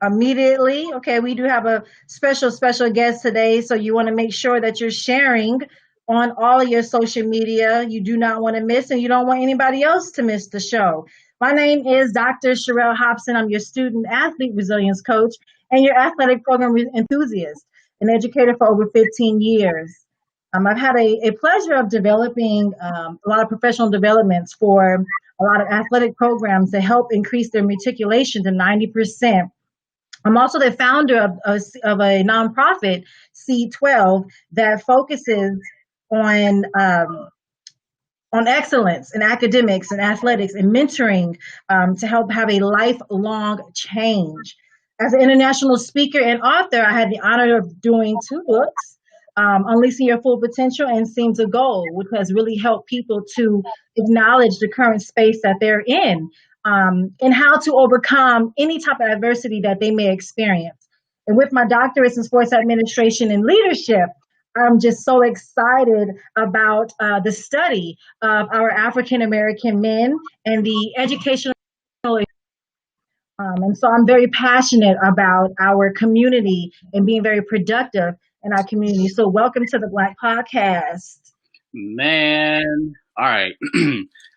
immediately. Okay, we do have a special guest today, so you want to make sure that you're sharing on all of your social media. You do not want to miss, and you don't want anybody else to miss the show. My name is Dr. Sherelle Hobson. I'm your student athlete resilience coach and your athletic program enthusiast, an educator for over 15 years. I've had a pleasure of developing a lot of professional developments for a lot of athletic programs to help increase their matriculation to 90%. I'm also the founder of a nonprofit, C12, that focuses on um, on excellence in academics and athletics and mentoring to help have a lifelong change. As an international speaker and author, I had the honor of doing two books, Unleashing Your Full Potential and Seem to Goal, which has really helped people to acknowledge the current space that they're in and how to overcome any type of adversity that they may experience. And with my doctorates in sports administration and leadership, I'm just so excited about the study of our African American men and the educational. And so I'm very passionate about our community and being very productive in our community. So welcome to the Black Podcast. Man, all right.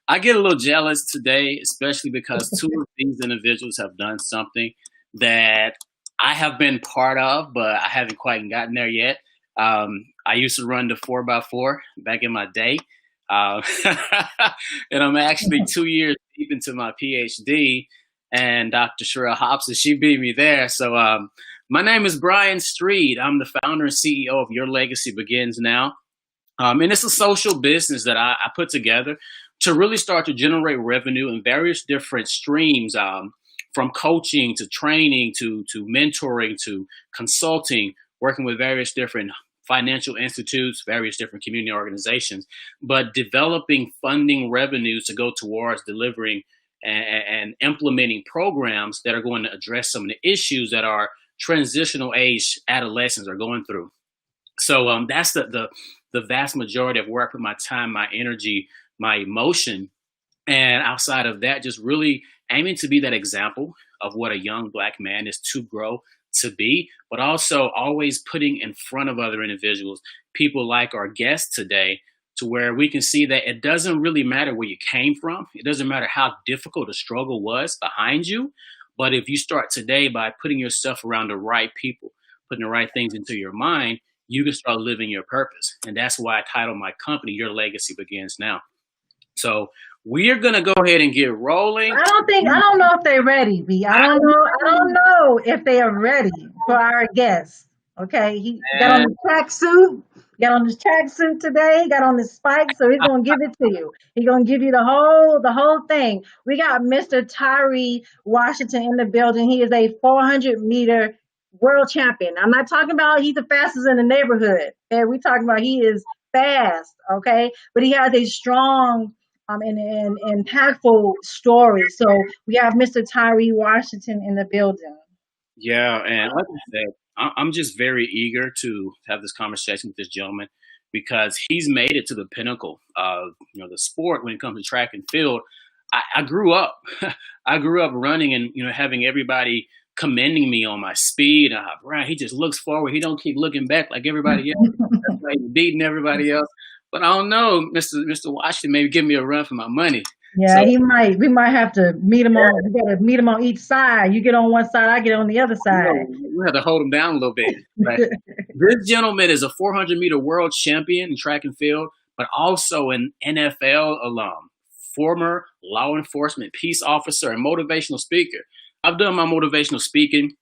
I get a little jealous today, especially because two of these individuals have done something that I have been part of, but I haven't quite gotten there yet. I used to run the 4x4 back in my day. Uh, and I'm actually 2 years deep into my PhD. And Dr. Sherelle Hobson, she beat me there. So my name is Brian Street. I'm the founder and CEO of Your Legacy Begins Now. And it's a social business that I put together to really start to generate revenue in various different streams, from coaching to training to mentoring to consulting, working with various different financial institutes, various different community organizations, but developing funding revenues to go towards delivering and implementing programs that are going to address some of the issues that our transitional age adolescents are going through. So that's the vast majority of where I put my time, my energy, my emotion. And outside of that, just really aiming to be that example of what a young Black man is to grow to be, but also always putting in front of other individuals, people like our guest today, to where we can see that it doesn't really matter where you came from. It doesn't matter how difficult the struggle was behind you. But if you start today by putting yourself around the right people, putting the right things into your mind, you can start living your purpose. And that's why I titled my company, Your Legacy Begins Now. So we are going to go ahead and get rolling. I don't know if they're ready, B. I don't know if they are ready for our guest. Okay, he got on his tracksuit today. He got on his spikes, so he's gonna give it to you. He's gonna give you the whole thing. We got Mr. Tyree Washington in the building. He is a 400-meter world champion. I'm not talking about he's the fastest in the neighborhood. Okay, we're talking about he is fast. Okay, but he has a strong and impactful story. So we have Mr. Tyree Washington in the building. Yeah, and like I said, I'm just very eager to have this conversation with this gentleman because he's made it to the pinnacle of the sport when it comes to track and field. I grew up, I grew up running and having everybody commending me on my speed. Right, he just looks forward. He don't keep looking back like everybody else. That's why he's beating everybody else. But I don't know, Mr. Washington, maybe give me a run for my money. Yeah, so, he might. We might have to meet him on. We got to meet him on each side. You get on one side, I get on the other side. We have to hold him down a little bit. Right? This gentleman is a 400-meter world champion in track and field, but also an NFL alum, former law enforcement peace officer, and motivational speaker. I've done my motivational speaking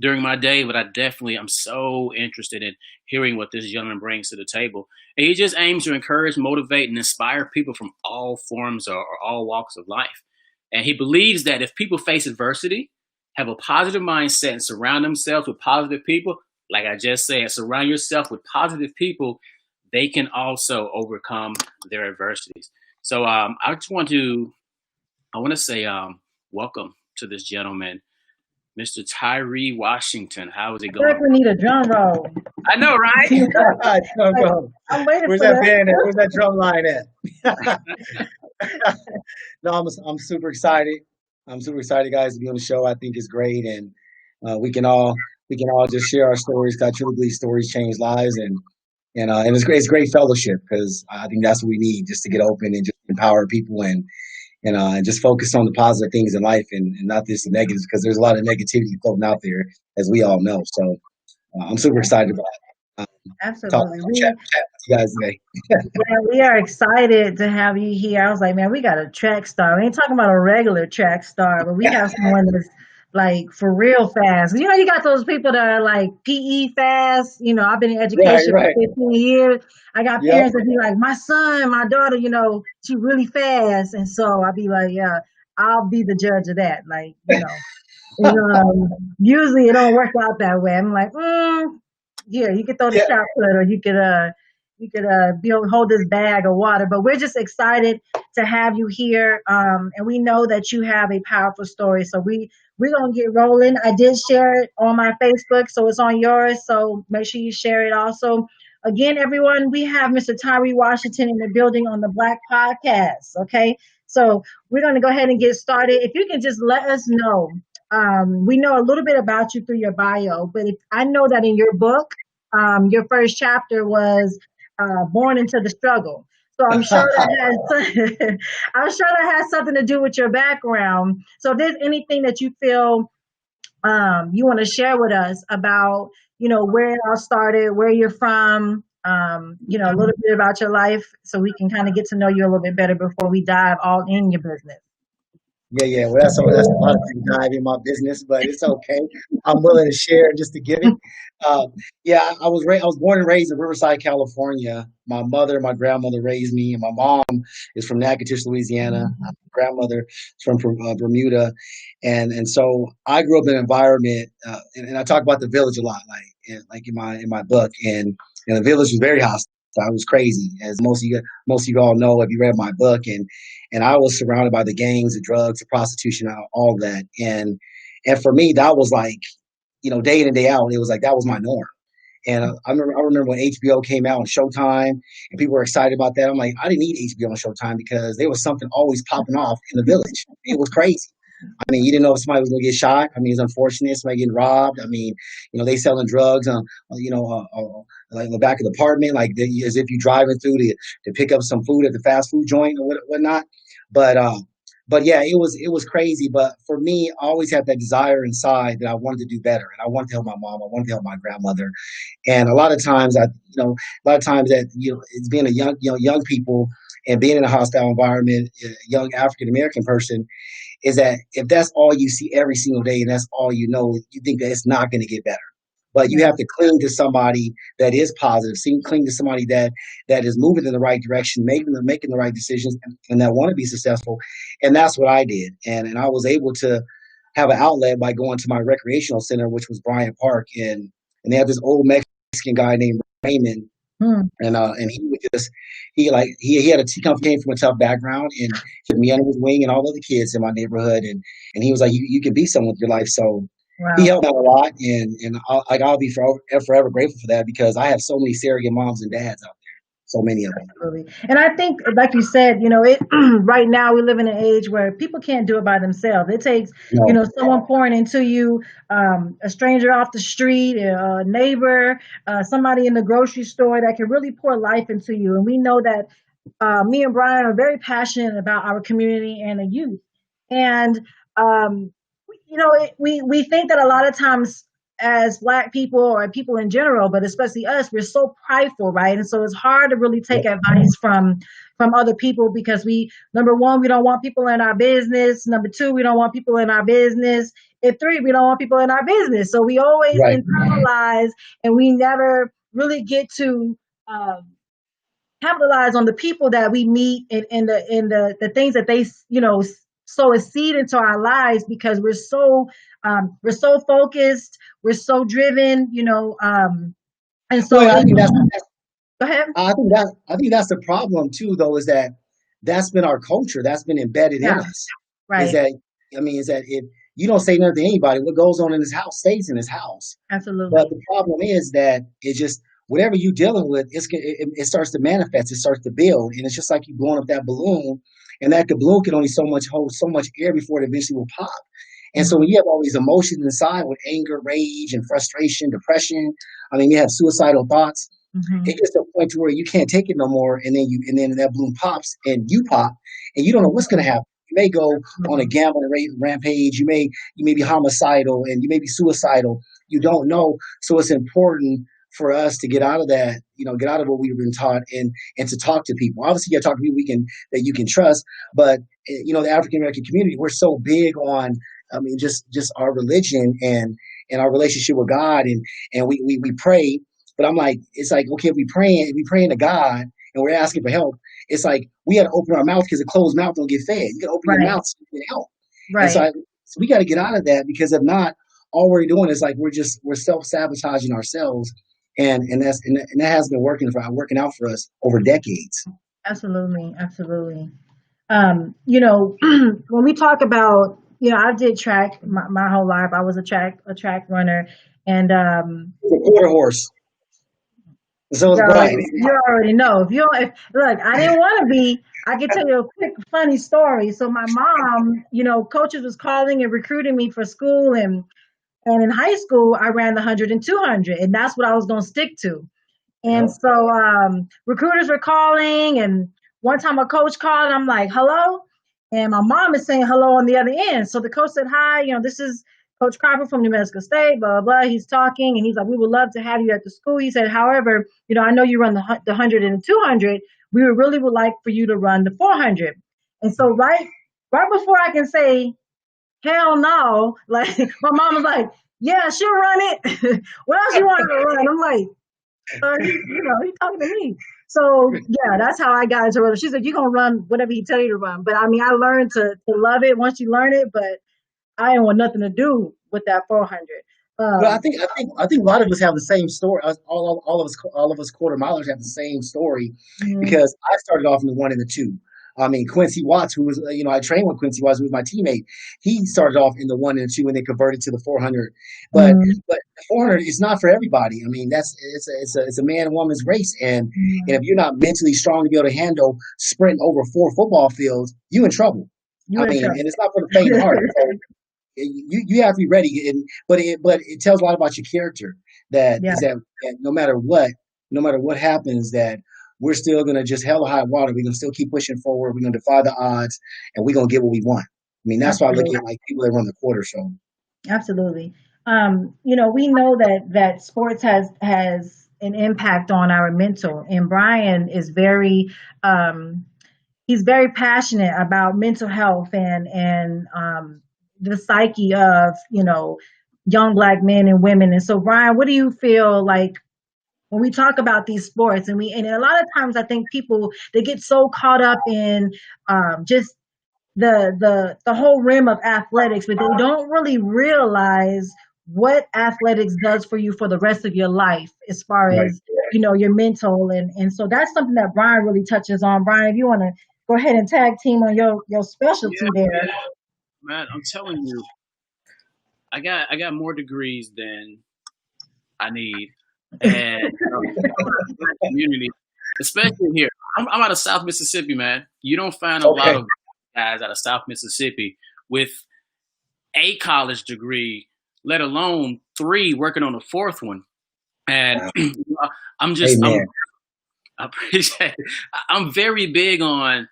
during my day, but I'm so interested in hearing what this gentleman brings to the table. And he just aims to encourage, motivate, and inspire people from all forms or all walks of life. And he believes that if people face adversity, have a positive mindset, and surround themselves with positive people, like I just said, surround yourself with positive people, they can also overcome their adversities. So I want to say welcome to this gentleman, Mr. Tyree Washington. How is it going? I feel like we need a drum roll. I know, right? I'm waiting Where's for that band at? Where's that drum line at? No, I'm super excited. I'm super excited, guys, to be on the show. I think it's great. And we can all just share our stories. 'Cause I truly believe stories change lives, and it's great fellowship because I think that's what we need just to get open and just empower people and just focus on the positive things in life and not just the negatives because there's a lot of negativity floating out there as we all know. So I'm super excited about talking Absolutely. chat with you guys today. Yeah, we are excited to have you here. I was like, man, we got a track star. We ain't talking about a regular track star, but we have someone that's like for real fast. You know, you got those people that are like PE fast. You know, I've been in Right, education for right. 15 years. I got Yep. parents that be like, my son, my daughter, you know, she really fast. And so I'll be like, yeah, I'll be the judge of that. Like, you know. Usually it don't work out that way. I'm like, here, you could throw the Yeah. shot put, or you could hold this bag of water. But we're just excited to have you here, and we know that you have a powerful story. So we're gonna get rolling. I did share it on my Facebook, so it's on yours. So make sure you share it also. Again, everyone, we have Mr. Tyree Washington in the building on the Black Podcast. Okay, so we're gonna go ahead and get started. If you can just let us know, we know a little bit about you through your bio, but I know that in your book, your first chapter was born into the struggle. So I'm sure that has I'm sure that has something to do with your background. So if there's anything that you feel you want to share with us about, where it all started, where you're from, a little bit about your life, so we can kind of get to know you a little bit better before we dive all in your business. Yeah, yeah. Well, that's a lot of deep dive in my business, but it's okay. I'm willing to share just to give it. Uh, yeah, I was born and raised in Riverside, California. My mother, my grandmother raised me, and my mom is from Natchitoches, Louisiana. My grandmother is from Bermuda, and so I grew up in an environment, and I talk about the village a lot, like in my book, and the village was very hostile. It was crazy, as most of you all know if you read my book, and I was surrounded by the gangs, the drugs, the prostitution, all that. And for me, that was like, day in and day out, it was like that was my norm. And I remember when HBO came out on Showtime, and people were excited about that. I'm like, I didn't need HBO on Showtime because there was something always popping off in the village. It was crazy. I mean, you didn't know if somebody was going to get shot. I mean, it's unfortunate. Somebody getting robbed. I mean, they selling drugs like in the back of the apartment, like as if you're driving through to pick up some food at the fast food joint or whatnot. But but yeah, it was crazy. But for me, I always had that desire inside that I wanted to do better, and I wanted to help my mom. I wanted to help my grandmother. And a lot of times, that it's being a young people and being in a hostile environment, a young African American person, is that if that's all you see every single day and that's all you know, you think that it's not going to get better. But you Yeah. have to cling to somebody that is positive, cling to somebody that is moving in the right direction, making the right decisions, and that want to be successful. And that's what I did. And I was able to have an outlet by going to my recreational center, which was Bryant Park, and they have this old Mexican guy named Raymond, Hmm. and he would just he came from a tough background, and he took me under his wing and all the other kids in my neighborhood, and he was like, you can be someone with your life. So he Wow. helped out a lot, and I'll be forever grateful for that because I have so many surrogate moms and dads out there, so many of them. Absolutely. And I think, like you said, it right now we live in an age where people can't do it by themselves. It takes, No, someone pouring into you, a stranger off the street, a neighbor, somebody in the grocery store that can really pour life into you. And we know that me and Brian are very passionate about our community and the youth. And we think that a lot of times as Black people or people in general, but especially us, we're so prideful, right? And so it's hard to really take advice from other people because number one, we don't want people in our business. Number two, we don't want people in our business. And three, we don't want people in our business. So we always right, internalize, and we never really get to um, capitalize on the people that we meet and the things that they sow a seed into our lives because we're so focused, we're so driven, and so well, I think go ahead. I think that's the problem too, though, is that that's been our culture, that's been embedded in Yeah, us. Is right. that is that if you don't say nothing to anybody, what goes on in this house stays in this house. But Absolutely. the problem is that it just whatever you're dealing with, it starts to manifest, it starts to build, and it's just like you blowing up that balloon, and that the balloon can only hold so much air before it eventually will pop. And so when you have all these emotions inside with anger, rage, and frustration, depression, I mean, you have suicidal thoughts. It gets to a point to where you can't take it no more, and then that balloon pops and you pop, and you don't know what's going to happen. You may go on a gambling rampage. You may be homicidal, and you may be suicidal. You don't know. So it's important for us to get out of that, get out of what we've been taught, and to talk to people. Obviously, you got to talk to people that you can trust. But the African American community, we're so big on, I mean, just our religion and our relationship with God, and we pray. But I'm like, it's like, okay, if we praying to God and we're asking for help, it's like we got to open our mouth, because a closed mouth don't get fed. You got to open your mouth so you get help. Right. And so we got to get out of that, because if not, all we're doing is like we're self-sabotaging ourselves, and that has been working out for us over decades. Absolutely. When we talk about, I did track my whole life. I was a track runner, and a quarter horse. So it's Brian. You already know. Look, I didn't want to be. I can tell you a quick funny story. So my mom, coaches was calling and recruiting me for school, and in high school I ran the 100 and 200, and that's what I was going to stick to. And so recruiters were calling, and one time a coach called, and I'm like, hello? And my mom is saying hello on the other end. So the coach said, hi, this is Coach Crawford from New Mexico State, blah, blah, blah. He's talking, and he's like, we would love to have you at the school. He said, however, I know you run the 100 and 200. We really would like for you to run the 400. And so right before I can say, hell no, like my mom was like, yeah, she'll run it. What else you want her to run? I'm like, he's talking to me. So yeah, that's how I got into it. She's like, you're gonna run whatever he tell you to run. But I mean, I learned to love it once you learn it, but I didn't want nothing to do with that 400. Well, I think a lot of us have the same story. All of us quarter milers have the same story, because I started off in the 1 and the 2. I mean, Quincy Watts, who was, I trained with Quincy Watts, who was my teammate. He started off in the 1 and 2, and then converted to the 400. But the 400 is not for everybody. I mean, it's a man and woman's race, and if you're not mentally strong to be able to handle sprinting over 4 football fields, you in trouble. And it's not for the faint of heart. So you have to be ready, but it tells a lot about your character. That no matter what happens, that we're still going to just hell or high water. We're going to still keep pushing forward. We're going to defy the odds, and we're going to get what we want. I mean, that's why I look at like people that run the quarter show. Absolutely. We know that sports has an impact on our mental, and Brian is he's very passionate about mental health and the psyche of, young Black men and women. And so, Brian, what do you feel like when we talk about these sports, and a lot of times I think people, they get so caught up in just the whole rim of athletics, but they don't really realize what athletics does for you for the rest of your life, as far as your mental, and so that's something that Brian really touches on. Brian, if you want to go ahead and tag team on your specialty there. Man, I'm telling you, I got more degrees than I need. And community, especially here. I'm out of South Mississippi, man. You don't find a lot of guys out of South Mississippi with a college degree, let alone 3 working on a 4th one. And I appreciate it. I'm very big on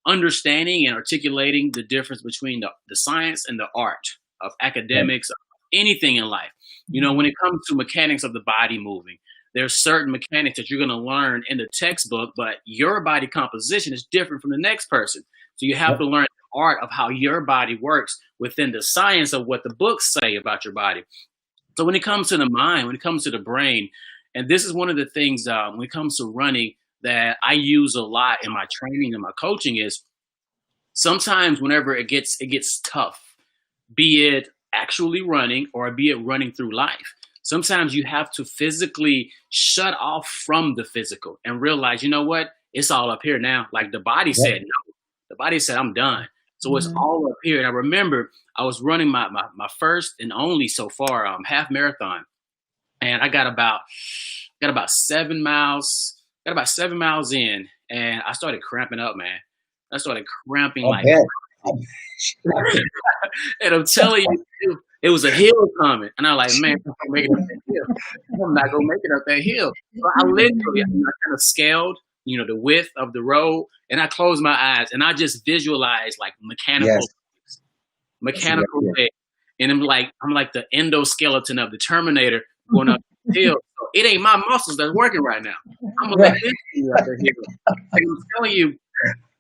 understanding and articulating the difference between the science and the art of academics, of anything in life. When it comes to mechanics of the body moving, there's certain mechanics that you're going to learn in the textbook, but your body composition is different from the next person. So you have to learn the art of how your body works within the science of what the books say about your body. So when it comes to the mind, when it comes to the brain, and this is one of the things when it comes to running that I use a lot in my training and my coaching, is sometimes whenever it gets tough, be it actually running or be it running through life, sometimes you have to physically shut off from the physical and realize, you know what, it's all up here now. Like the body said no. The body said I'm done. So it's all up here. And I remember I was running my first and only so far half marathon, and I got about 7 miles. Got about 7 miles in, and I started cramping up, man. I started cramping And I'm telling you, it was a hill coming. And I'm like, man, I'm not gonna make it up that hill. I'm not gonna make it up that hill. So I literally, I kind of scaled, the width of the road, and I closed my eyes and I just visualized like mechanical legs. And I'm like the endoskeleton of the Terminator going up the hill. So it ain't my muscles that's working right now. I'm gonna let this thing up the hill. Like I'm telling you,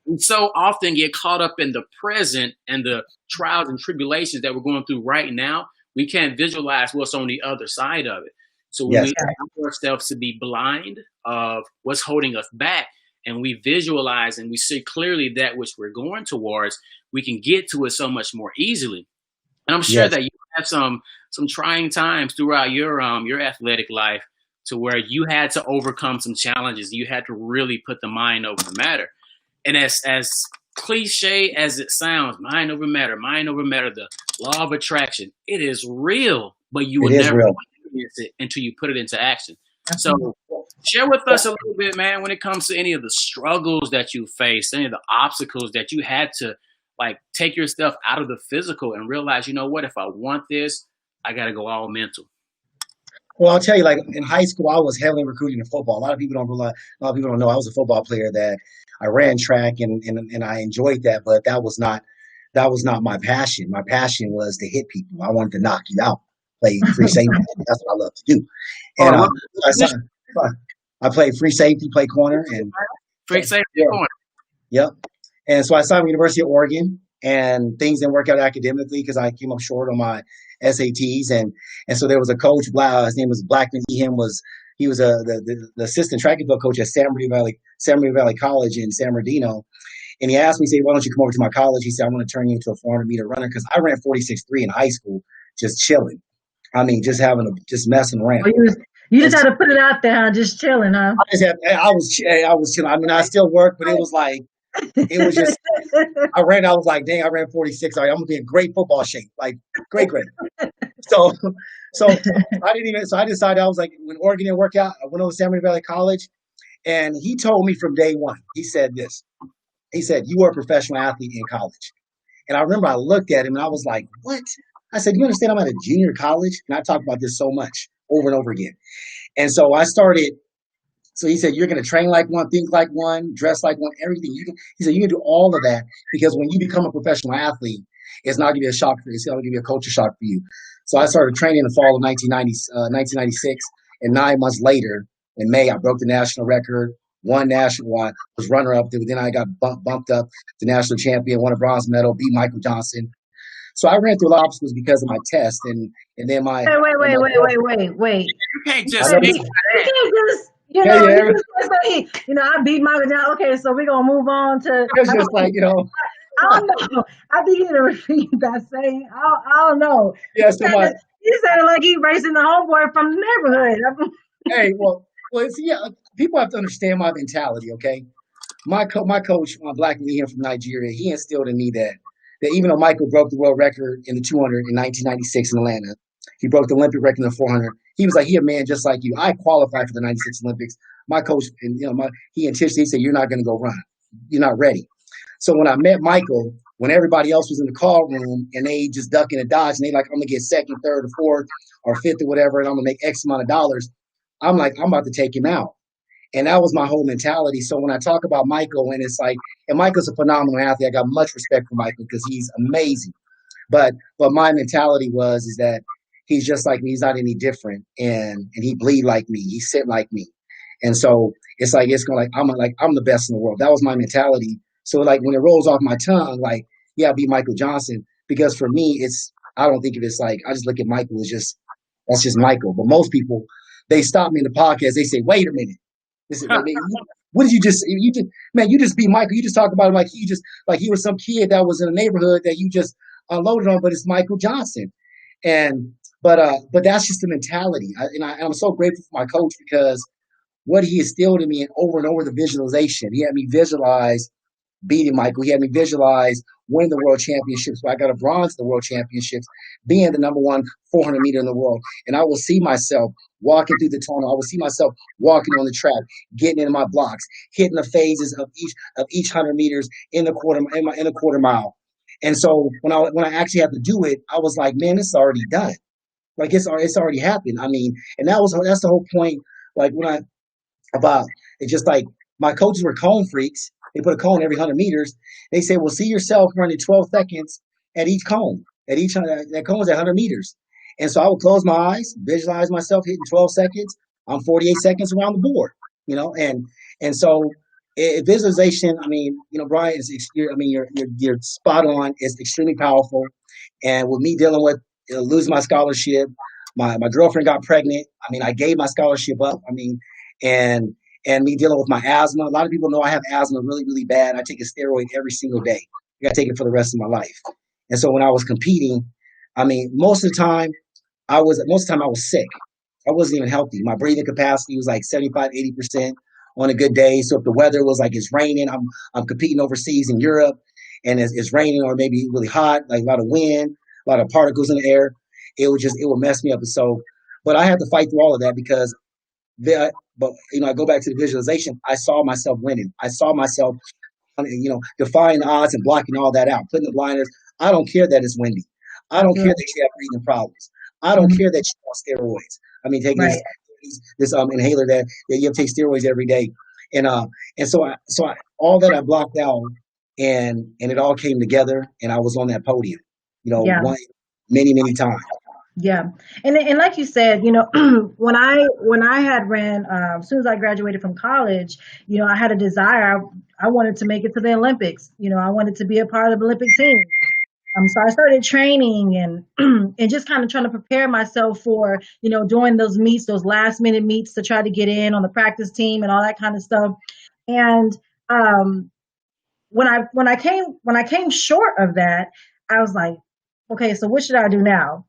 we so often get caught up in the present and the trials and tribulations that we're going through right now. We can't visualize what's on the other side of it. So when we allow ourselves to be blind of what's holding us back, and we visualize and we see clearly that which we're going towards, we can get to it so much more easily. And I'm sure that you have some trying times throughout your athletic life to where you had to overcome some challenges. You had to really put the mind over matter. And as cliche as it sounds, mind over matter, the law of attraction, it is real, but you will never experience it until you put it into action. So share with us a little bit, man, when it comes to any of the struggles that you faced, any of the obstacles that you had to like take your stuff out of the physical and realize, you know what, if I want this, I got to go all mental. Well, I'll tell you, like in high school, I was heavily recruited in football. A lot of people don't know I was a football player, that I ran track and I enjoyed that, but that was not my passion. My passion was to hit people. I wanted to knock you out, play free safety. That's what I love to do. And I played free safety, play corner, and free safety corner. Yep. And so I signed with University of Oregon, and things didn't work out academically because I came up short on my SATs, and so there was a coach. His name was Blackman. He was the assistant track and field coach at San Bernardino Valley College in San Bernardino. And he asked me, he said, "Why don't you come over to my college?" He said, "I want to turn you into a 400-meter runner," because I ran 46.3 in high school, just chilling. I mean, just messing around. You just had to put it out there, huh? Just chilling, huh? I was chilling. I mean, I still work, but it was like, it was just, I was like, dang, I ran 46. I'm going to be in great football shape, like great. So I decided, I was like, when Oregon didn't work out, I went over to San Bernardino Valley College, and he told me from day one, he said this. He said, "You are a professional athlete in college." And I remember I looked at him and I was like, what? I said, "You understand I'm at a junior college?" And I talk about this so much over and over again. And so I started. So he said, "You're going to train like one, think like one, dress like one, everything." He said, "You can do all of that, because when you become a professional athlete, it's not going to be a shock for you. It's going to be a culture shock for you." So I started training in the fall of 1996. And 9 months later, in May, I broke the national record, won national. I was runner-up. Then I got bumped up to national champion, won a bronze medal, beat Michael Johnson. So I ran through a lot of obstacles because of my test. And then my... Wait. You can't just speak for that. I beat Michael Johnson. Okay, so we're going to move on to... It's just like, I don't know. I think you need to repeat that saying. I don't know. Yeah, you said it like he racing the homeboy from the neighborhood. Hey, people have to understand my mentality, okay? My coach, Black Lee from Nigeria, he instilled in me that even though Michael broke the world record in the 200 in 1996 in Atlanta, he broke the Olympic record in the 400. He was like, "He a man just like you. I qualified for the 96 Olympics." My coach, he intentionally said, "You're not going to go run. You're not ready." So when I met Michael, when everybody else was in the call room and they just ducking and dodging, they like, "I'm gonna get second, third, or fourth, or fifth, or whatever, and I'm gonna make X amount of dollars." I'm like, I'm about to take him out. And that was my whole mentality. So when I talk about Michael, and it's like, and Michael's a phenomenal athlete. I got much respect for Michael because he's amazing. But my mentality is that he's just like me. He's not any different, and he bleed like me. He sit like me, and so it's like I'm the best in the world. That was my mentality. So like when it rolls off my tongue, like, yeah, I beat Michael Johnson, because for me, I don't think of it as like, I just look at Michael as that's just Michael. But most people, they stop me in the podcast. They say, "Wait a minute. They say, what did you just beat Michael. You just talk about him like he was some kid that was in a neighborhood that you just unloaded on, but it's Michael Johnson." But that's just the mentality. I'm so grateful for my coach, because what he instilled in me, and over the visualization, he had me visualize beating Michael. He had me visualize winning the world championships. So I got a bronze at the world championships, being the number one 400 meter in the world. And I will see myself walking through the tunnel. I will see myself walking on the track, getting in my blocks, hitting the phases of each 100 meters in the quarter mile. And so when I actually had to do it, I was like, man, it's already done. Like it's already happened. I mean, and that's the whole point. Like when I about it's just like my coaches were cone freaks. They put a cone every 100 meters. They say, well, see yourself running 12 seconds at each cone. At each that cone is at 100 meters. And so I would close my eyes, visualize myself hitting 12 seconds. I'm 48 seconds around the board, and so visualization. I mean, Brian I mean, you're spot on. It's extremely powerful. And with me dealing with losing my scholarship, my girlfriend got pregnant. I mean, I gave my scholarship up. I mean, and and me dealing with my asthma. A lot of people know I have asthma really, really bad. I take a steroid every single day. I got to take it for the rest of my life. And so when I was competing, I mean, most of the time I was sick. I wasn't even healthy. My breathing capacity was like 75, 80% on a good day. So if the weather was like it's raining, I'm competing overseas in Europe and it's raining or maybe really hot, like a lot of wind, a lot of particles in the air, it would mess me up. And so, but I had to fight through all of that because but I go back to the visualization. I saw myself winning. I saw myself, defying the odds and blocking all that out, putting the blinders. I don't care that it's windy. I don't care that you have breathing problems. I don't care that you want steroids. I mean, taking Right. this inhaler that you have to take steroids every day, and all that I blocked out, and it all came together, and I was on that podium, Yeah. one many times. Yeah, and like you said, when I had ran, as soon as I graduated from college, I had a desire. I wanted to make it to the Olympics. I wanted to be a part of the Olympic team. So I started training and and just kind of trying to prepare myself for doing those meets, those last minute meets to try to get in on the practice team and all that kind of stuff. And um, when I came short of that, I was like, okay, so what should I do now?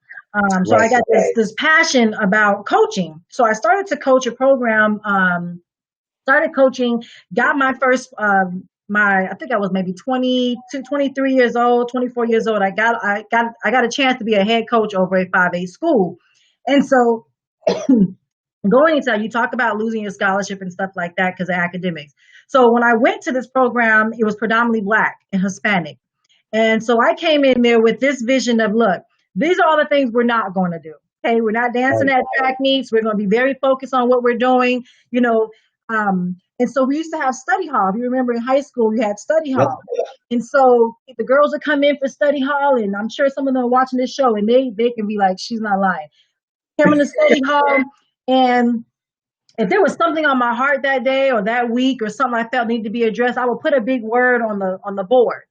So I Right, got this passion about coaching. So I started to coach a program. Started coaching. Got my first. I think I was maybe 22, 23 years old, 24 years old. I got a chance to be a head coach over a 5A school, and so going into you talk about losing your scholarship and stuff like that because of academics. So when I went to this program, it was predominantly Black and Hispanic. And so I came in there with this vision of, look, these are all the things we're not going to do. Okay, we're not dancing right, at track meets. We're going to be very focused on what we're doing, you know. And so we used to have study hall. If you remember in high school, we had study yep, hall. And so the girls would come in for study hall, and I'm sure some of them are watching this show, and they can be like, she's not lying. Come in the study hall, and if there was something on my heart that day or that week or something I felt needed to be addressed, I would put a big word on the board.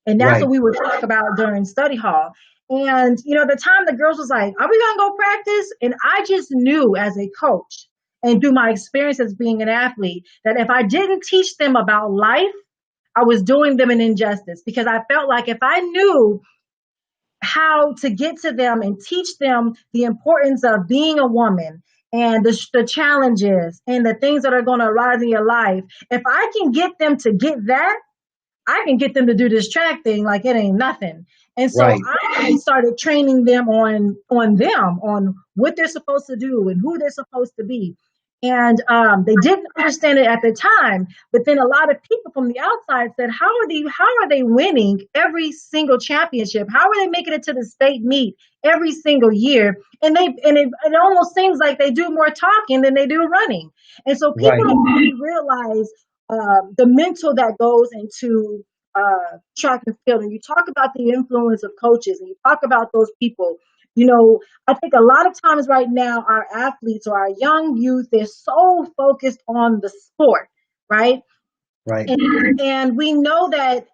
And that's right, what we would talk about during study hall. And the time the girls was like, "Are we gonna go practice?" And I just knew as a coach and through my experience as being an athlete that if I didn't teach them about life, I was doing them an injustice because I felt like if I knew how to get to them and teach them the importance of being a woman and the challenges and the things that are going to arise in your life, if I can get them to get that, I can get them to do this track thing like it ain't nothing. And so right, I started training them on what they're supposed to do and who they're supposed to be. And they didn't understand it at the time, but then a lot of people from the outside said, "How are they winning every single championship? How are they making it to the state meet every single year?" And it almost seems like they do more talking than they do running. And so people right, don't really realize the mental that goes into track and field. And you talk about the influence of coaches and you talk about those people. I think a lot of times right now, our athletes or our young youth, they're so focused on the sport, right? right, And we know that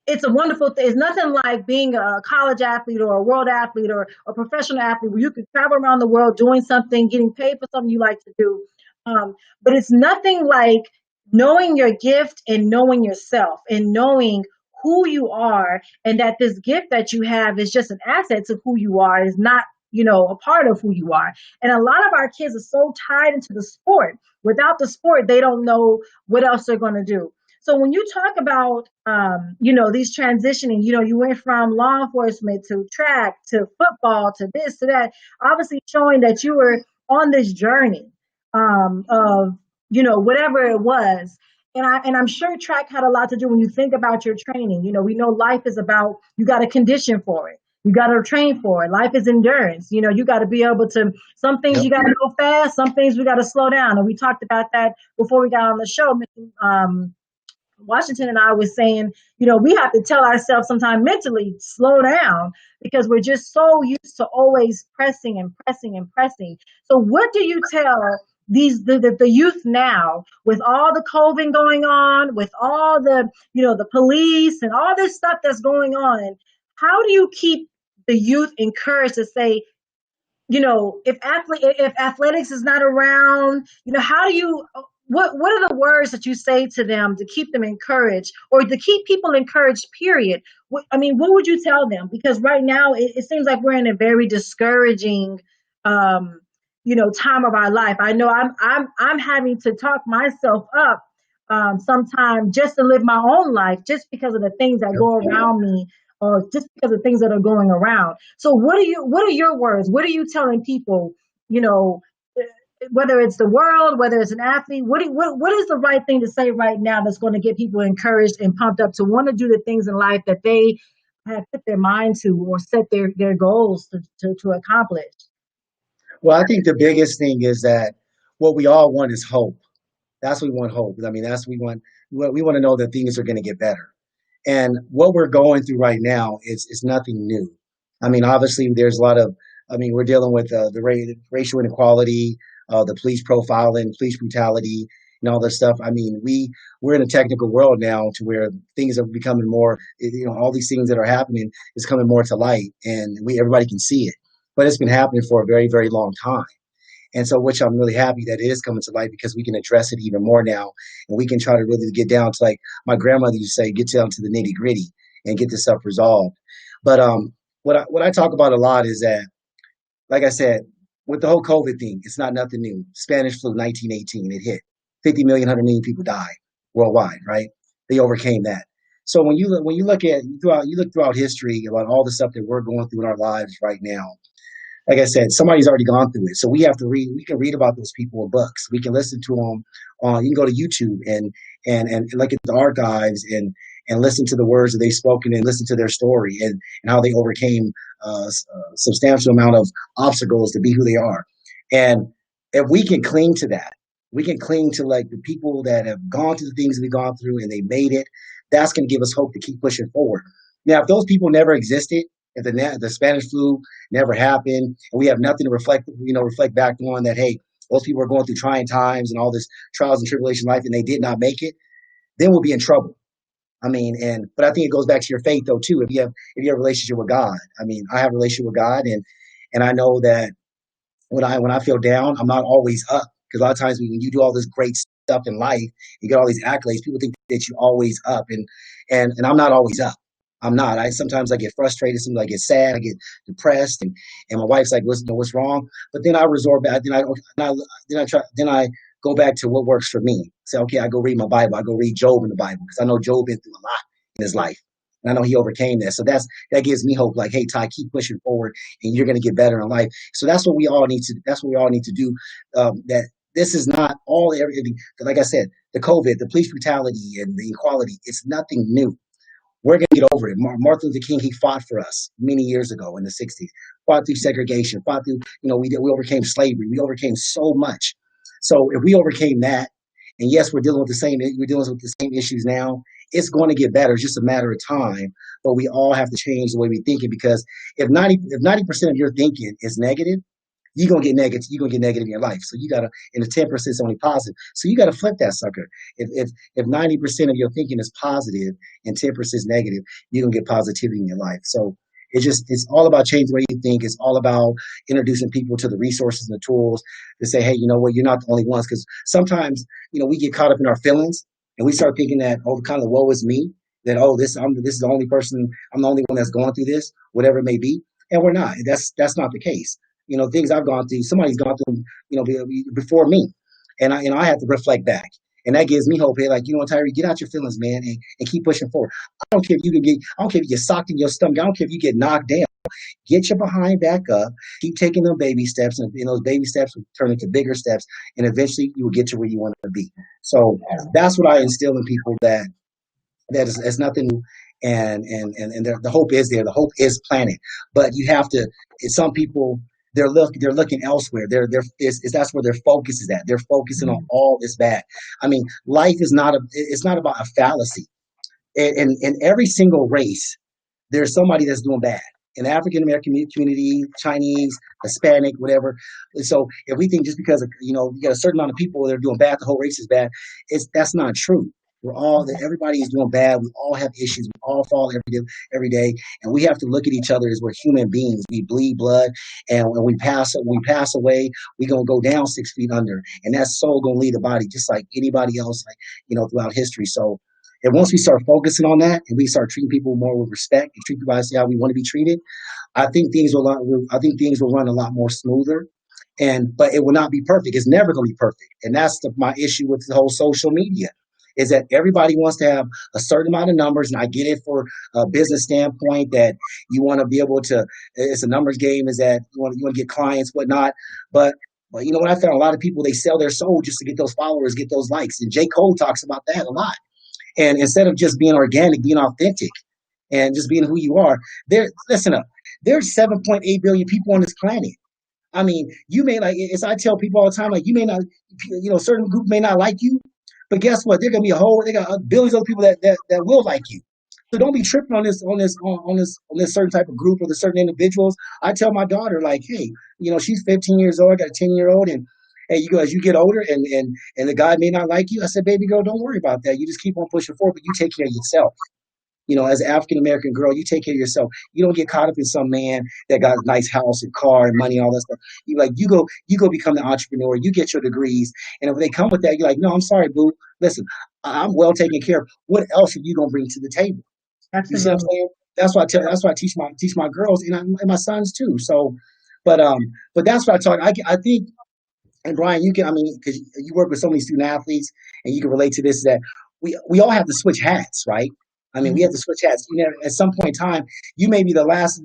it's a wonderful thing. It's nothing like being a college athlete or a world athlete or a professional athlete where you can travel around the world doing something, getting paid for something you like to do. But it's nothing like knowing your gift and knowing yourself and knowing who you are, and that this gift that you have is just an asset to who you are, is not, a part of who you are. And a lot of our kids are so tied into the sport. Without the sport, they don't know what else they're going to do. So when you talk about, these transitioning, you went from law enforcement to track to football to this to that, obviously showing that you were on this journey of, whatever it was. I'm sure track had a lot to do when you think about your training. You know, we know life is about, you got to condition for it. You got to train for it. Life is endurance. You know, you got to be able to, some things Yep. you got to go fast, some things we got to slow down. And we talked about that before we got on the show. Washington and I was saying, you know, we have to tell ourselves sometimes mentally, slow down, because we're just so used to always pressing and pressing and pressing. So what do you tell the youth now, with all the COVID going on, with all the, you know, the police and all this stuff that's going on? How do you keep the youth encouraged to say, you know, if athletics is not around, you know, how do you, what are the words that you say to them to keep them encouraged, or to keep people encouraged, period? I mean, what would you tell them? Because right now it seems like we're in a very discouraging, um, you know, time of our life. I know I'm having to talk myself up, sometimes, just to live my own life, just because of the things that Yep. go around me, or just because of things that are going around. So what are your words? What are you telling people, you know, whether it's the world, whether it's an athlete, what is the right thing to say right now that's going to get people encouraged and pumped up to want to do the things in life that they have put their mind to, or set their goals to accomplish? Well, I think the biggest thing is that what we all want is hope. That's what we want, hope. I mean, that's we want to know that things are going to get better. And what we're going through right now is nothing new. I mean, obviously, there's a lot of, I mean, we're dealing with racial inequality, the police profiling, police brutality, and all this stuff. I mean, we're in a technical world now to where things are becoming more, you know, all these things that are happening is coming more to light, and everybody can see it. But it's been happening for a very, very long time. And so, which I'm really happy that it is coming to light, because we can address it even more now. And we can try to really get down to, like my grandmother used to say, get down to the nitty gritty and get this stuff resolved. But what I talk about a lot is that, like I said, with the whole COVID thing, it's not nothing new. Spanish flu, 1918, it hit 50 million, 100 million people died worldwide, right? They overcame that. So when you look at you look throughout history about all the stuff that we're going through in our lives right now, like I said, somebody's already gone through it. So we have to read. We can read about those people in books. We can listen to them on. You can go to YouTube and look at the archives and listen to the words that they've spoken and listen to their story and how they overcame a substantial amount of obstacles to be who they are. And if we can cling to that, we can cling to like the people that have gone through the things we've gone through and they made it. That's going to give us hope to keep pushing forward. Now, if those people never existed, if the Spanish flu never happened, and we have nothing to reflect back on that, hey, those people are going through trying times and all this trials and tribulation life, and they did not make it, then we'll be in trouble. I mean, but I think it goes back to your faith though too. If you have a relationship with God, I mean, I have a relationship with God, and I know that when I feel down, I'm not always up, because a lot of times when you do all this great stuff in life, you get all these accolades. People think that you're always up, and I'm not always up. I'm not. I get frustrated. Sometimes I get sad. I get depressed, and my wife's like, what's wrong?" But then I resort back. Then I go back to what works for me. Say, okay, I go read my Bible. I go read Job in the Bible, because I know Job been through a lot in his life, and I know he overcame that. So that gives me hope. Like, hey, Ty, keep pushing forward, and you're going to get better in life. So that's what we all need to. That's what we all need to do. That this is not all everything. Like I said, the COVID, the police brutality, and the equality. It's nothing new. We're going to get over it. Martin Luther King, he fought for us many years ago in the 60s, fought through segregation, fought through, we overcame slavery. We overcame so much. So if we overcame that, and yes, we're dealing with the same issues now, it's going to get better. It's just a matter of time. But we all have to change the way we think it, because if 90% of your thinking is negative, you're gonna get negative in your life. So you gotta, and the 10% is only positive. So you gotta flip that sucker. If 90% of your thinking is positive and 10% is negative, you're gonna get positivity in your life. So it's all about changing the way you think. It's all about introducing people to the resources and the tools to say, hey, you know what, you're not the only ones. Because sometimes, we get caught up in our feelings and we start thinking that, oh, kind of woe is me, that, oh, this is the only person, I'm the only one that's going through this, whatever it may be. And we're not. That's not the case. Things I've gone through, somebody's gone through, before me. And I have to reflect back. And that gives me hope. Hey, like, Tyree, get out your feelings, man, and keep pushing forward. I don't care if you get socked in your stomach. I don't care if you get knocked down. Get your behind back up. Keep taking them baby steps, and those baby steps will turn into bigger steps, and eventually you will get to where you want to be. So that's what I instill in people, that is nothing new, and the hope is there. The hope is planted, but you have to. Some people, they're looking elsewhere. That's where their focus is at. They're focusing on all this bad. I mean, life is not it's not about a fallacy. In every single race, there's somebody that's doing bad. In the African American community, Chinese, Hispanic, whatever. And so if we think just because you got a certain amount of people that are doing bad, the whole race is bad, that's not true. Everybody is doing bad. We all have issues. We all fall every day, and we have to look at each other as we're human beings. We bleed blood, and when we pass away, we're gonna go down 6 feet under, and that soul gonna leave the body just like anybody else, throughout history. So, and once we start focusing on that, and we start treating people more with respect and treat people how we want to be treated, I think things will run a lot more smoother. But it will not be perfect. It's never going to be perfect, and that's my issue with the whole social media. Is that everybody wants to have a certain amount of numbers, and I get it for a business standpoint that you want to be able to. It's a numbers game. Is that you want to get clients, whatnot. But you know what I found? A lot of people, they sell their soul just to get those followers, get those likes. And J. Cole talks about that a lot. And instead of just being organic, being authentic, and just being who you are, listen up. There's 7.8 billion people on this planet. I mean, you may as I tell people all the time, you may not, certain group may not like you. But guess what? They got billions of people that will like you. So don't be tripping on this certain type of group or the certain individuals. I tell my daughter, hey, she's 15 years old, I got a 10-year-old, and hey, as you get older and the guy may not like you, I said, baby girl, don't worry about that. You just keep on pushing forward, but you take care of yourself. As an African American girl, you take care of yourself. You don't get caught up in some man that got a nice house and car and money, all that stuff. You go become the entrepreneur. You get your degrees, and if they come with that, you're like, no, I'm sorry, boo. Listen, I'm well taken care of. What else are you gonna bring to the table? Absolutely. You see what I'm saying? That's why I teach my girls and my sons too. So, but that's what I talk. I think. And Brian, because you work with so many student athletes, and you can relate to this, that we all have to switch hats, right? We have to switch hats. At some point in time, you may be the last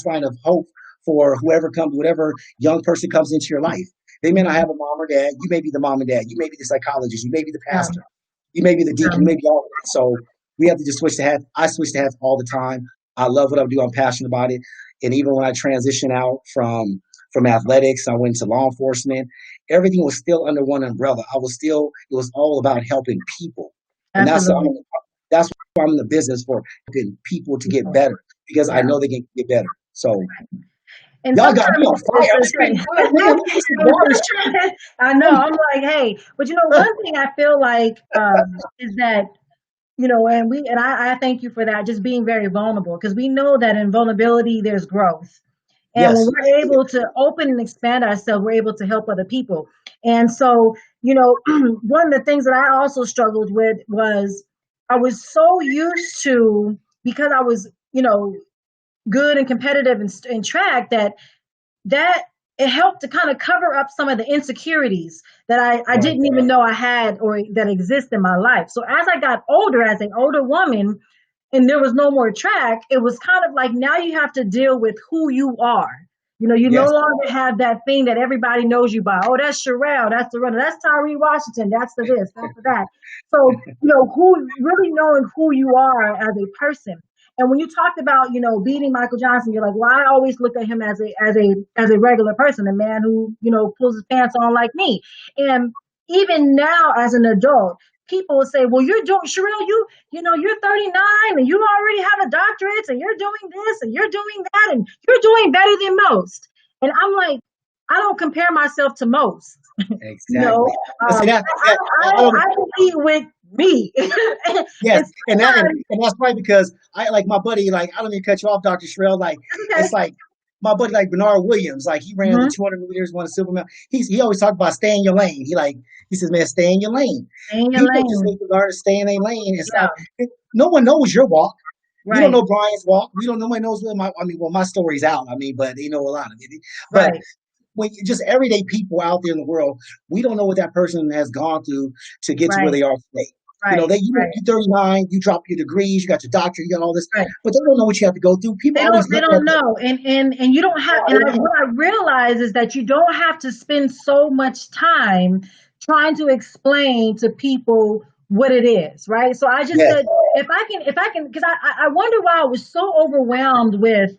line of hope for whatever young person comes into your life. They may not have a mom or dad. You may be the mom and dad. You may be the psychologist. You may be the pastor. You may be the deacon. You may be all of it. So we have to just switch the hats. I switch the hats all the time. I love what I do. I'm passionate about it. And even when I transitioned out from athletics, I went to law enforcement. Everything was still under one umbrella. It was all about helping people. And that's why I'm in the business, for helping people to get better, because I know they can get better. So and y'all got me on fire. I know. I'm like, hey, but one thing I feel like is that, and I thank you for that, just being very vulnerable, because we know that in vulnerability there's growth. And when we're able to open and expand ourselves, we're able to help other people. And so, one of the things that I also struggled with was, I was so used to, because I was, good and competitive in track, that it helped to kind of cover up some of the insecurities that I didn't even know I had or that exist in my life. So as I got older, as an older woman, and there was no more track, it was kind of like, now you have to deal with who you are. You no longer have that thing that everybody knows you by. Oh, that's Sherelle, that's the runner, that's Tyree Washington, that's the this, that's the that. So, who really knowing who you are as a person. And when you talked about, beating Michael Johnson, you're like, well, I always looked at him as a regular person, a man who, pulls his pants on like me. And even now as an adult, people will say, well, Sherelle, you're 39 and you already have a doctorate and you're doing this and you're doing that and you're doing better than most. And I'm like, I don't compare myself to most. Exactly. I compete with me. Yes, and that's right, because I like my buddy. I don't mean to cut you off, Dr. Sherelle. It's like my buddy, Bernard Williams. He ran the 200 meters, won a silver medal. He always talked about stay in your lane. He says, man, stay in your lane. People just need to learn to stay in their lane. It's no one knows your walk. Right. We don't know Brian's walk. Nobody knows my story's out. But they know a lot of it. But when just everyday people out there in the world, we don't know what that person has gone through to get to where they are today. Right. You're 39, you drop your degrees, you got your doctorate, you got all this, Right. but they don't know what you have to go through. People always They look don't at that. know, and you don't have. What I realize is that you don't have to spend so much time trying to explain to people what it is, right? So I just Yes, said, if I can, because I wonder why I was so overwhelmed with,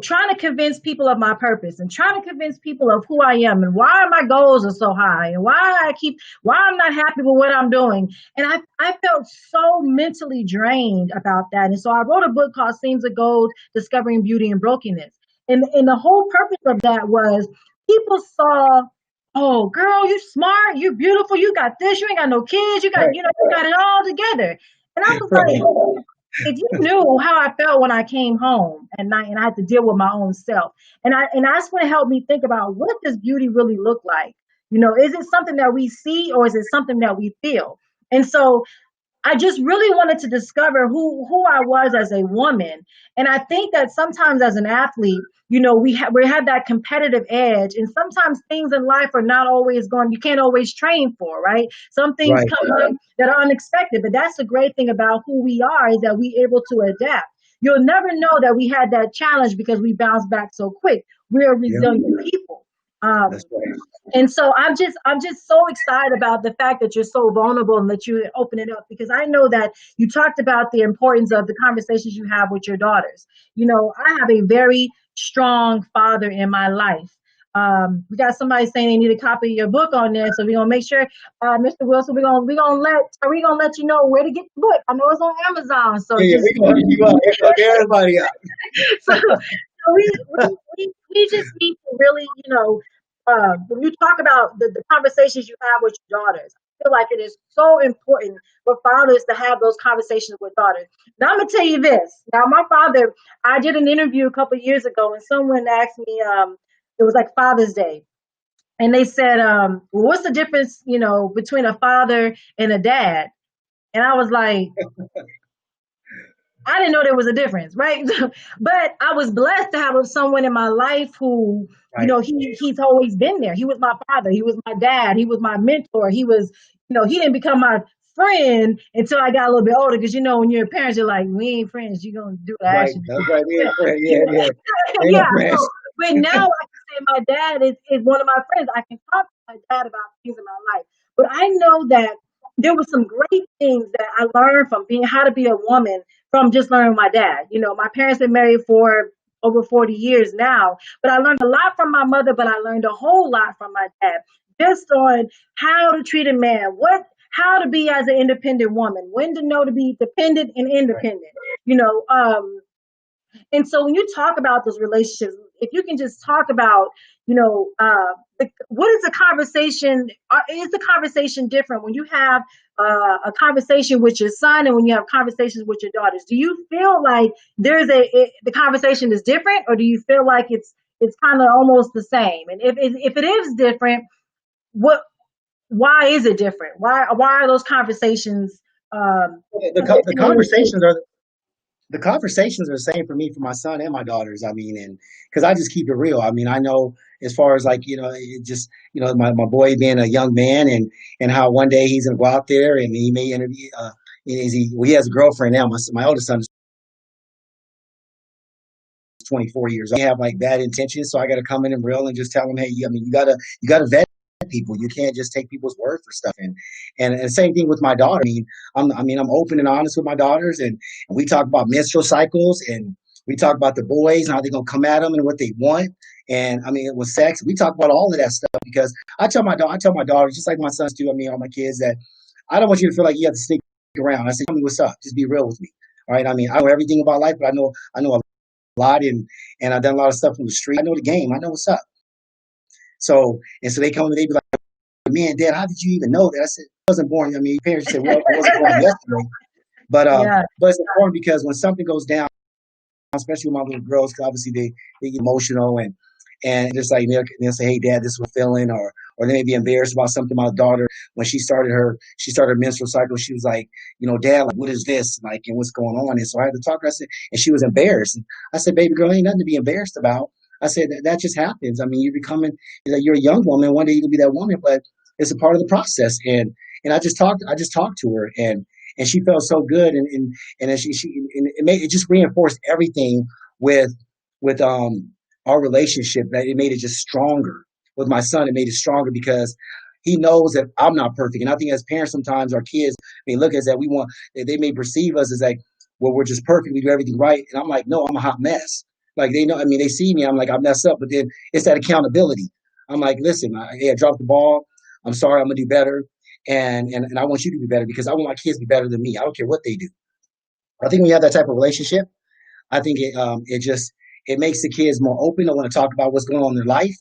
trying to convince people of my purpose and trying to convince people of who I am and why my goals are so high and why I'm not happy with what I'm doing. And I felt so mentally drained about that. And so I wrote a book called Seams of Gold, Discovering Beauty and Brokenness. And the whole purpose of that was people saw, oh, girl, you smart, you beautiful, you got this, you ain't got no kids, you got, right, you got it all together. And I was right. like, if you knew how I felt when I came home at night and I had to deal with my own self, and that's what helped me think about, what does beauty really look like? Is it something that we see or is it something that we feel? And so I just really wanted to discover who I was as a woman. And I think that sometimes as an athlete, we have that competitive edge, and sometimes things in life are not always going, you can't always train for, right? Some things Right. come up that are unexpected, but that's the great thing about who we are, is that we're able to adapt. You'll never know that we had that challenge because we bounced back so quick. We're Yeah, resilient people. that's right. And so I'm just so excited about the fact that you're so vulnerable and that you open it up, because I know that you talked about the importance of the conversations you have with your daughters. I have a very strong father in my life. We got somebody saying they need a copy of your book on there, so we're gonna make sure, Mr. Wilson, we're gonna let you know where to get the book. I know it's on Amazon, so Yeah, just we gonna hook you up. We're gonna hook everybody up. so we just need to really, when you talk about the conversations you have with your daughters, I feel like it is so important for fathers to have those conversations with daughters. Now, I'm going to tell you this. Now, my father, I did an interview a couple of years ago, and someone asked me, it was like Father's Day. And they said, well, what's the difference, between a father and a dad? And I was like, I didn't know there was a difference, right? But I was blessed to have someone in my life who, Right, he's always been there. He was my father. He was my dad. He was my mentor. He was, he didn't become my friend until I got a little bit older. Because, when you're parents, you're like, we ain't friends. You're going to do what I right. ask you to That's do. right. Yeah. Ain't no Yeah. crash. But now I can say my dad is one of my friends. I can talk to my dad about things in my life. But I know that there were some great things that I learned from being how to be a woman from just learning my dad. My parents been married for over 40 years now, but I learned a lot from my mother, but I learned a whole lot from my dad, just on how to treat a man, how to be as an independent woman, when to know to be dependent and independent, you know. And so when you talk about those relationships, if you can just talk about, what is the conversation? Is the conversation different when you have a conversation with your son and when you have conversations with your daughters? Do you feel like the conversation is different, or do you feel like it's kind of almost the same? And if it is different, why is it different? Why are those conversations? The conversations are the same for me, for my son and my daughters. I mean, and because I just keep it real. I mean, I know as far as like, it just, my boy being a young man, and how one day he's gonna go out there and he may interview. He has a girlfriend now. My oldest son is 24 years old. He have like bad intentions, so I got to come in and real and just tell him, hey, you gotta vet people. You can't just take people's word for stuff. And the same thing with my daughter. I'm open and honest with my daughters, and we talk about menstrual cycles, and we talk about the boys and how they're gonna come at them and what they want. And I mean, with sex, we talk about all of that stuff, because I tell my daughters, just like my sons do. I mean, all my kids, that I don't want you to feel like you have to stick around. I say, tell me what's up. Just be real with me. All right. I mean, I know everything about life, but I know a lot, and I've done a lot of stuff from the street. I know the game. I know what's up. So they come and they be like, man, Dad, how did you even know that? I said, I wasn't born. I mean, parents say, well, I wasn't born yesterday. Yeah. But it's important, because when something goes down, especially with my little girls, because obviously they get emotional, and just like they'll say, hey, Dad, this is what I'm feeling, or they may be embarrassed about something. My daughter, when she started her menstrual cycle, she was like, Dad, like, what is this? Like, and what's going on? And so I had to talk to her. I said, and she was embarrassed. And I said, baby girl, ain't nothing to be embarrassed about. I said, that just happens. I mean, you're a young woman. One day you'll be that woman, but it's a part of the process. And And I just talked to her, and she felt so good, and then it just reinforced everything with with our relationship, that it made it just stronger with my son. It made it stronger because he knows that I'm not perfect. And I think as parents, sometimes our kids may look at us that they may perceive us as like, well, we're just perfect. We do everything right. And I'm like, no, I'm a hot mess. Like they know, I mean, they see me. I'm like, I mess up, but then it's that accountability. I'm like, listen, hey, I dropped the ball. I'm sorry. I'm gonna do better, and I want you to do better because I want my kids to be better than me. I don't care what they do. I think when you have that type of relationship, I think it makes the kids more open. They want to talk about what's going on in their life,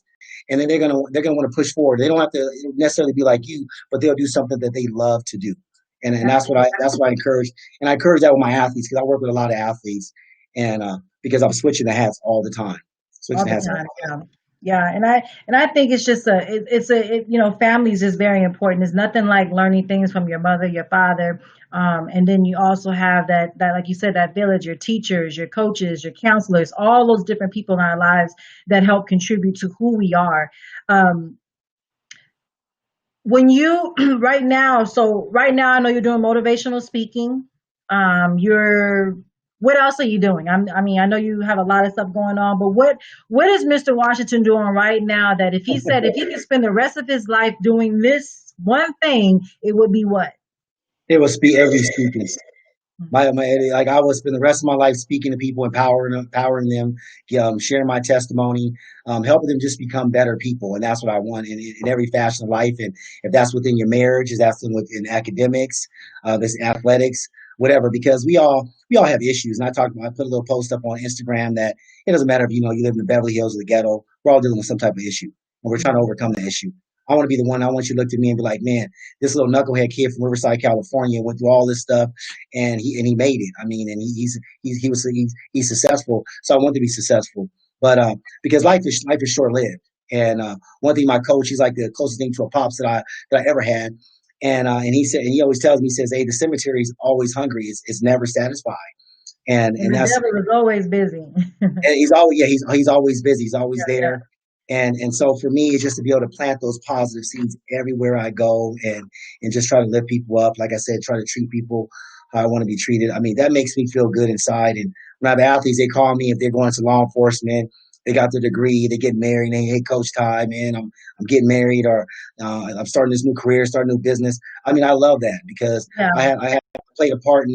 and then they're gonna want to push forward. They don't have to necessarily be like you, but they'll do something that they love to do, and that's what I encourage. And I encourage that with my athletes because I work with a lot of athletes, and because I'm switching the hats all the time, switching All the the hats all time. the time. Yeah. Yeah. And I think it's just families is very important. There's nothing like learning things from your mother, your father. And then you also have that, like you said, that village, your teachers, your coaches, your counselors, all those different people in our lives that help contribute to who we are. Um, when you right now I know you're doing motivational speaking. You're What else are you doing? I mean, I know you have a lot of stuff going on, but what is Mr. Washington doing right now that if he could spend the rest of his life doing this one thing, it would be what? It will speak every speaking. Like I would spend the rest of my life speaking to people, empowering them, sharing my testimony, helping them just become better people, and that's what I want in every fashion of life. And if that's within your marriage, if that's within academics, this athletics, whatever. Because we all have issues, and I put a little post up on Instagram that it doesn't matter if you live in the Beverly Hills or the ghetto. We're all dealing with some type of issue, and we're trying to overcome the issue. I want to be the one. I want you to look at me and be like, man, this little knucklehead kid from Riverside, California, went through all this stuff, and he made it. I mean, and he's successful. So I want to be successful, but because life is short lived. And one thing, my coach, he's like the closest thing to a pops that I ever had. And he said, and he always tells me, he says, hey, the cemetery is always hungry. It's never satisfied. And And and the that's devil is always busy. and he's always busy. He's always Yeah, yeah, there. And so for me, it's just to be able to plant those positive seeds everywhere I go, and just try to lift people up. Like I said, try to treat people how I want to be treated. I mean, that makes me feel good inside. And when I have athletes, they call me if they're going to law enforcement. They got their degree, they get married. They, hey, Coach Ty, man, I'm getting married, or I'm starting this new career, starting a new business. I mean, I love that because yeah, I have played a part in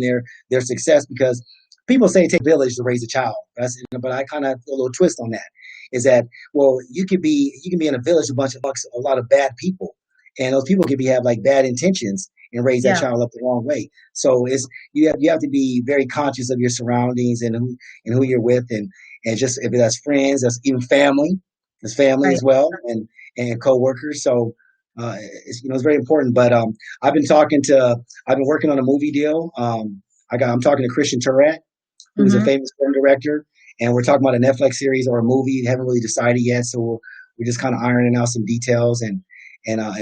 their success, because people say it takes a village to raise a child. But I kind of put a little twist on that. Is that, well, you can be in a village amongst a lot of bad people, and those people have like bad intentions and raise that yeah, child up the wrong way. So you have to be very conscious of your surroundings and who you're with, and just if that's friends, that's even family, it's family right. as well, and coworkers. So it's very important. But I've been working on a movie deal. I'm talking to Christian Turret, who's a Hmm. famous film director, and we're talking about a Netflix series or a movie. Haven't really decided yet, so we're just kind of ironing out some details and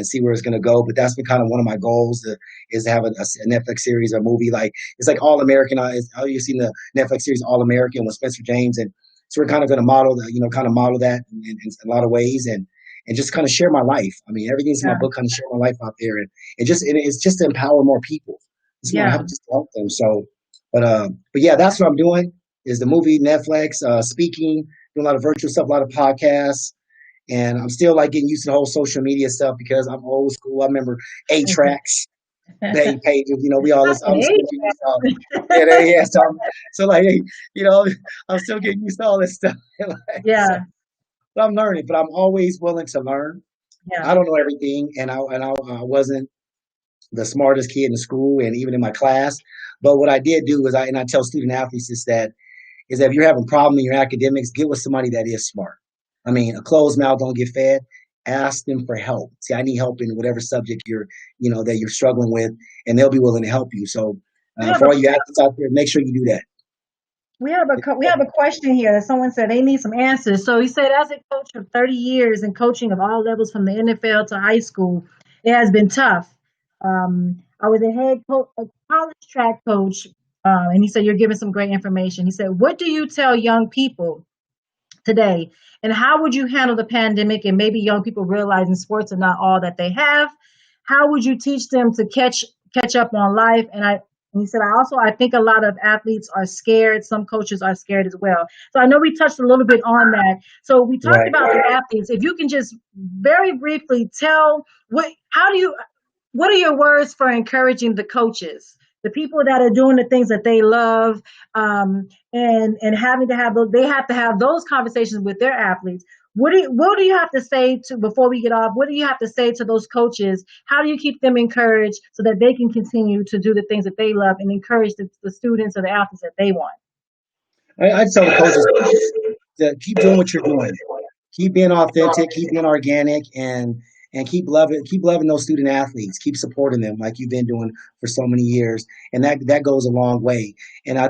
see where it's going to go. But that's been kind of one of my goals, is to have a Netflix series or a movie, like it's like All American. How you've seen the Netflix series All American with Spencer James, and so we're kind of going to model that in a lot of ways, and just kind of share my life. I mean, everything's in my Yeah, book, kind of share my life out there, and it's just to empower more people. It's my yeah, help just to help them. So, but yeah, that's what I'm doing. Is the movie, Netflix, speaking, doing a lot of virtual stuff, a lot of podcasts, and I'm still like getting used to the whole social media stuff because I'm old school. I remember 8 tracks, the 8 pages. We all this. I'm okay. still getting used to all. Yeah, yeah. So like, you know, I'm still getting used to all this stuff. Like, so, Yeah, but I'm learning. But I'm always willing to learn. yeah, I don't know everything, and I wasn't the smartest kid in school and even in my class. But what I did do was I tell student athletes is that if you're having a problem in your academics, get with somebody that is smart. I mean, a closed mouth don't get fed. Ask them for help. See, I need help in whatever subject that you're struggling with, and they'll be willing to help you. So, we have for a all you athletes out there, make sure you do that. we have a question here that someone said they need some answers. So he said, as a coach of 30 years and coaching of all levels from the NFL to high school, it has been tough. I was a college track coach, and he said you're giving some great information. He said, what do you tell young people today, and how would you handle the pandemic and maybe young people realizing sports are not all that they have? how would you teach them to catch up on life? And he said, I think a lot of athletes are scared. Some coaches are scared as well. So I know we touched a little bit on that. So we talked Right. about the athletes. If you can just very briefly tell what are your words for encouraging the coaches, the people that are doing the things that they love, and having to have they have to have those conversations with their athletes. What do you have to say to before we get off? What do you have to say to those coaches? How do you keep them encouraged so that they can continue to do the things that they love and encourage the students or the athletes that they want? I'd tell the coaches to keep doing what you're doing. Keep being authentic, keep being organic, and keep loving those student athletes. Keep supporting them like you've been doing for so many years, and that goes a long way. And I think